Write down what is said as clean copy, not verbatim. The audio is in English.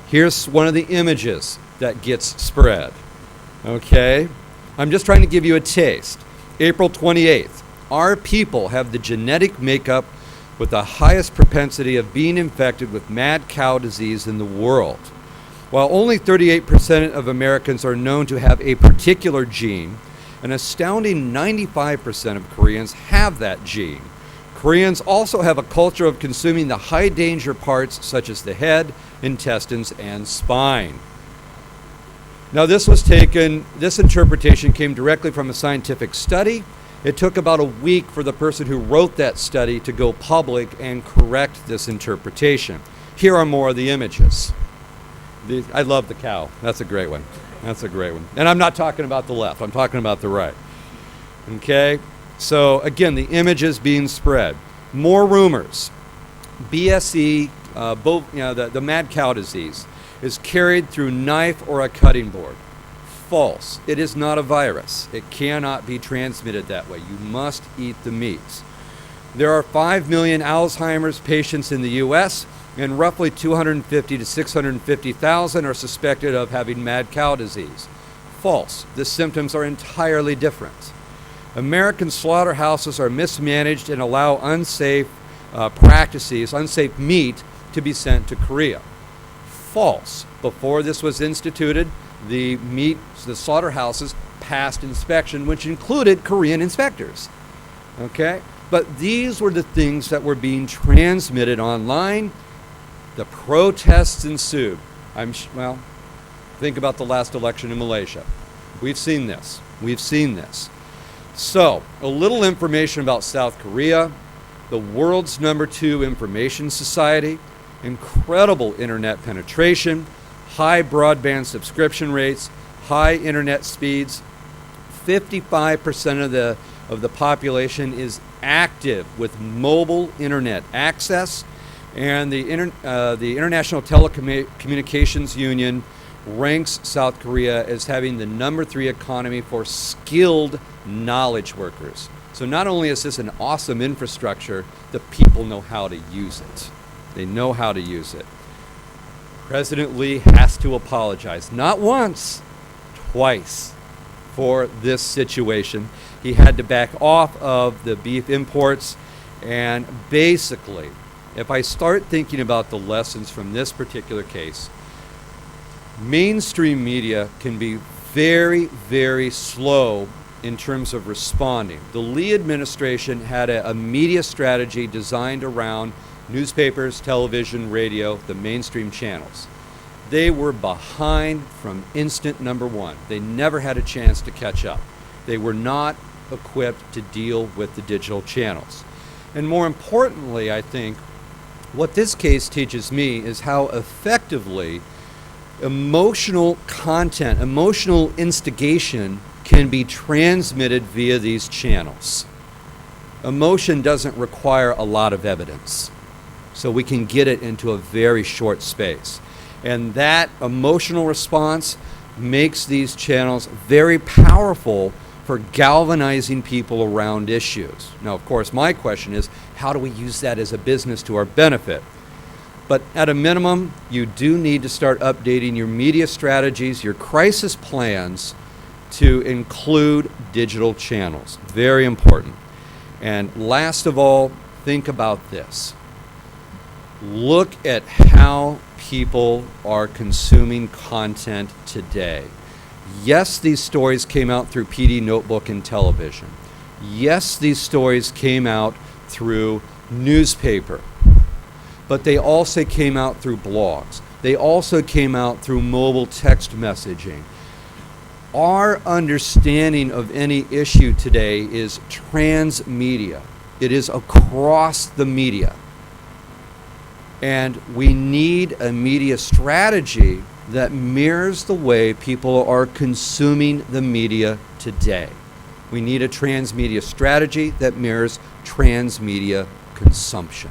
Here's one of the images that gets spread. Okay? I'm just trying to give you a taste. April 28th. Our people have the genetic makeup with the highest propensity of being infected with mad cow disease in the world. While only 38% of Americans are known to have a particular gene, an astounding 95% of Koreans have that gene. Koreans also have a culture of consuming the high danger parts such as the head, intestines, and spine. Now this interpretation came directly from a scientific study. It took about a week for the person who wrote that study to go public and correct this interpretation. Here are more of the images. I love the cow. That's a great one. That's a great one. And I'm not talking about the left. I'm talking about the right. Okay? So again, the images being spread. More rumors. BSE, the mad cow disease, is carried through knife or a cutting board. False. It is not a virus. It cannot be transmitted that way. You must eat the meats. There are 5 million Alzheimer's patients in the U.S., and roughly 250 to 650,000 are suspected of having mad cow disease. False. The symptoms are entirely different. American slaughterhouses are mismanaged and allow unsafe practices, unsafe meat, to be sent to Korea. False. Before this was instituted, the slaughterhouses passed inspection, which included Korean inspectors. Okay? But these were the things that were being transmitted online. The protests ensued. Think about the last election in Malaysia. We've seen this. We've seen this. So, a little information about South Korea, the world's #2 information society, incredible internet penetration, high broadband subscription rates, high internet speeds. 55% of the population is active with mobile internet access, and the International Telecommunications Union ranks South Korea as having the #3 economy for skilled knowledge workers. So not only is this an awesome infrastructure, the people know how to use it. They know how to use it. President Lee has to apologize, not once, twice, for this situation. He had to back off of the beef imports, and basically, if I start thinking about the lessons from this particular case, mainstream media can be very, very slow in terms of responding. The Lee administration had a media strategy designed around newspapers, television, radio, the mainstream channels. They were behind from instant number one. They never had a chance to catch up. They were not equipped to deal with the digital channels. And more importantly, I think, what this case teaches me is how effectively emotional content, emotional instigation can be transmitted via these channels. Emotion doesn't require a lot of evidence, so we can get it into a very short space. And that emotional response makes these channels very powerful for galvanizing people around issues. Now, of course, my question is, how do we use that as a business to our benefit? But at a minimum, you do need to start updating your media strategies, your crisis plans, to include digital channels. Very important. And last of all, think about this. Look at how people are consuming content today. Yes, these stories came out through PD Notebook and television. Yes, these stories came out through newspaper. But they also came out through blogs. They also came out through mobile text messaging. Our understanding of any issue today is transmedia. It is across the media. And we need a media strategy that mirrors the way people are consuming the media today. We need a transmedia strategy that mirrors transmedia consumption.